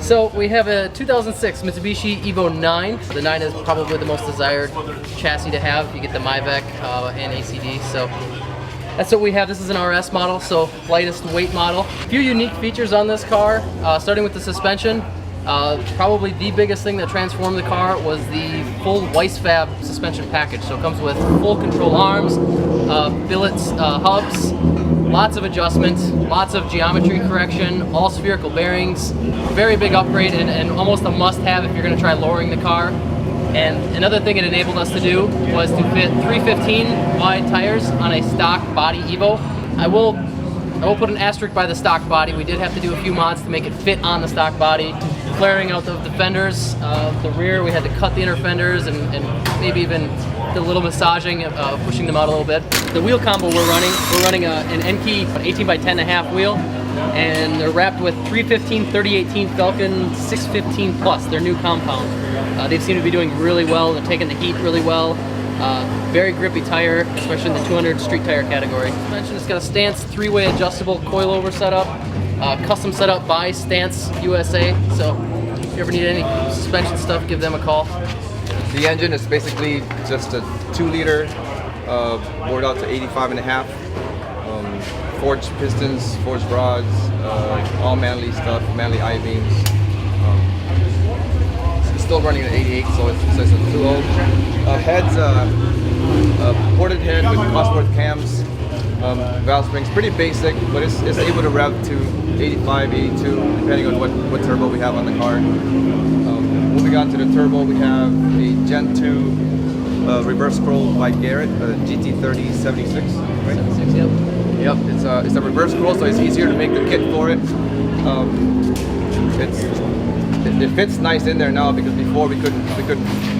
So we have a 2006 Mitsubishi EVO 9. The 9 is probably the most desired chassis to have. You get the MyVec and ACD. So that's what we have. This is an RS model, so lightest weight model. A few unique features on this car, starting with the suspension. Probably the biggest thing that transformed the car was the full Weissfab suspension package. So it comes with full control arms, billets, hubs, lots of adjustments, lots of geometry correction, all spherical bearings. Very big upgrade and almost a must-have if you're going to try lowering the car. And another thing it enabled us to do was to fit 315 wide tires on a stock body EVO. I will put an asterisk by the stock body. We did have to do a few mods to make it fit on the stock body. Flaring out the fenders, the rear, we had to cut the inner fenders and maybe even a little massaging, pushing them out a little bit. The wheel combo we're running an Enkei 18 by 10.5 wheel, and they're wrapped with 315 3018 Falcon 615 Plus, their new compound. They seem to be doing really well. They're taking the heat really well. Very grippy tire, especially in the 200 street tire category. Suspension, it's got a Stance 3-way adjustable coilover setup, custom setup by Stance USA. So if you ever need any suspension stuff, give them a call. The engine is basically just a 2-liter, bored out to 85.5. Forged pistons, forged rods, all manly stuff, manly I-beams. It's still running at 88, so it's a 2.0. Head's a ported head with Cosworth cams, valve springs, pretty basic, but it's able to rev to 85, 82, depending on what turbo we have on the car. Moving on to the turbo, we have a Gen 2 reverse scroll by Garrett, GT30 76, right? 76, yep. Yep, it's a reverse scroll, so it's easier to make the kit for it. It fits nice in there now because before we couldn't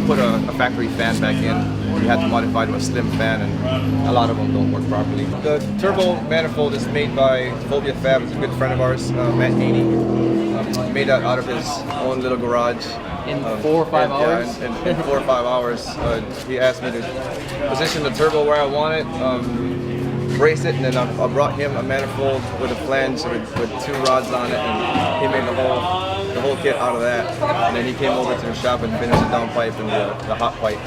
put a factory fan back in. We had to modify to a slim fan, and a lot of them don't work properly. The turbo manifold is made by Phobia Fab. It's a good friend of ours, Matt Haney. Made that out of his own little garage. In 4 or 5 hours? Yeah, in 4 or 5 hours. He asked me to position the turbo where I want it, brace it, and then I brought him a manifold with a flange with 2 rods on it, and he made the whole kit out of that. And then he came over to the shop and finished the downpipe and the hot pipe.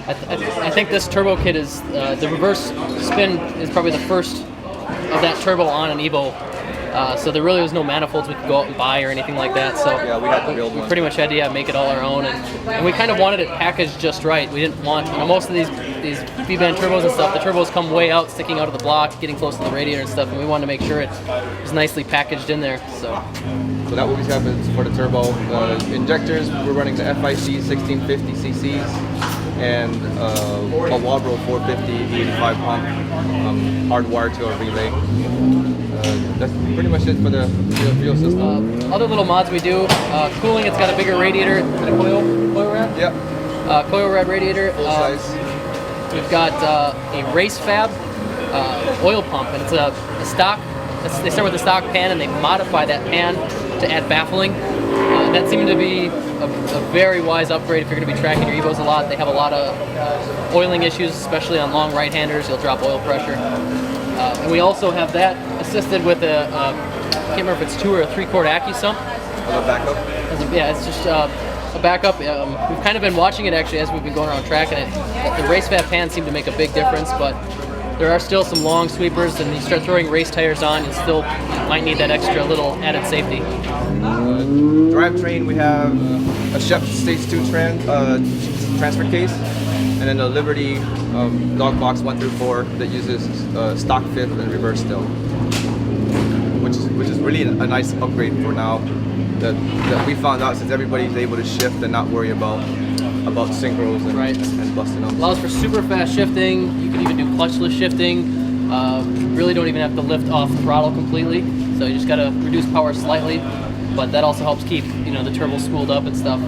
I think this turbo kit is, the reverse spin is probably the first of that turbo on an EVO. So there really was no manifolds we could go out and buy or anything like that. So yeah, we had to build one. We pretty much had to make it all our own, and we kind of wanted it packaged just right. We didn't want, most of these V-band turbos and stuff, the turbos come way out, sticking out of the block, getting close to the radiator and stuff, and we wanted to make sure it was nicely packaged in there. So that what we have is for the turbo. Injectors, we're running the FIC 1650 cc's and a Walbro 450 E85 pump, hardwired to a relay. That's pretty much it for the fuel system. Other little mods we do, cooling, it's got a bigger radiator and a coil rad? Yep. Coil rad radiator. Full size. We've got a Race Fab oil pump, and it's a stock. They start with a stock pan and they modify that pan to add baffling. That seemed to be a very wise upgrade if you're going to be tracking your EVOs a lot. They have a lot of oiling issues, especially on long right-handers. You'll drop oil pressure. And we also have that assisted with a, I can't remember if it's 2 or 3-quart AccuSump. A backup? Yeah, it's just a backup. We've kind of been watching it actually as we've been going around tracking it. The Race Fab pans seem to make a big difference, but there are still some long sweepers, and you start throwing race tires on, you still might need that extra little added safety. Drivetrain, we have a Chef Stage 2 transfer case, and then the Liberty dog box 1 through 4 that uses stock fifth and reverse still, which is really a nice upgrade for now. That we found out since everybody's able to shift and not worry about synchros and busting them. Allows for super fast shifting. You can even do clutchless shifting. Really don't even have to lift off throttle completely. So you just got to reduce power slightly, but that also helps keep the turbo spooled up and stuff.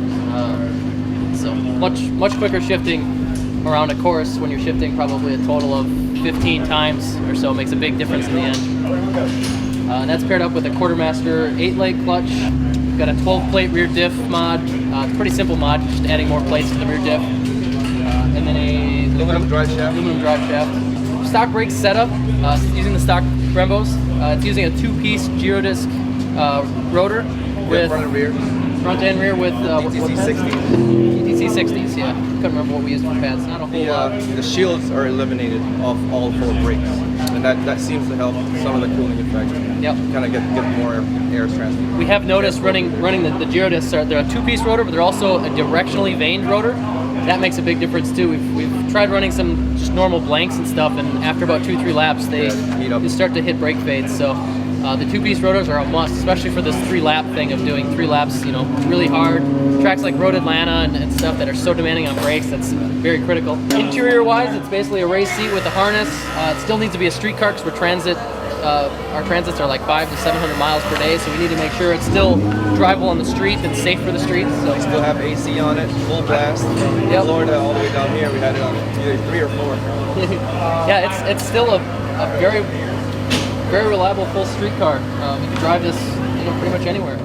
So much quicker shifting around a course when you're shifting probably a total of 15 times or so makes a big difference in the end. And that's paired up with a Quartermaster 8-leg clutch. We've got a 12-plate rear diff mod. It's a pretty simple mod, just adding more plates to the rear diff. And then a aluminum drive shaft. Stock brake setup, using the stock Brembos. It's using a 2-piece Girodisc rotor with front and rear. front and rear with DTC 60s. DTC 60s. Yeah, couldn't remember what we used for pads. Not a whole lot. The shields are eliminated off all 4 brakes, and that seems to help some of the cooling effect. Yep. Kind of get more air transfer. We have noticed running the Gyrodiscs. They're a 2-piece rotor, but they're also a directionally vaned rotor. That makes a big difference too. We've tried running some just normal blanks and stuff, and after about 2-3 laps, they just start to hit brake fades. So the 2-piece rotors are a must, especially for this 3-lap thing of doing 3 laps, you know, really hard. Tracks like Road Atlanta and stuff that are so demanding on brakes, that's very critical. Interior-wise, it's basically a race seat with a harness. It still needs to be a street car because our transits are like 500 to 700 miles per day, so we need to make sure it's still drivable on the street and safe for the streets. So we still have AC on it, full blast. From Florida all the way down here, we had it on either 3 or 4. Yeah, it's still a very, very reliable full street car. You can drive this, you know, pretty much anywhere.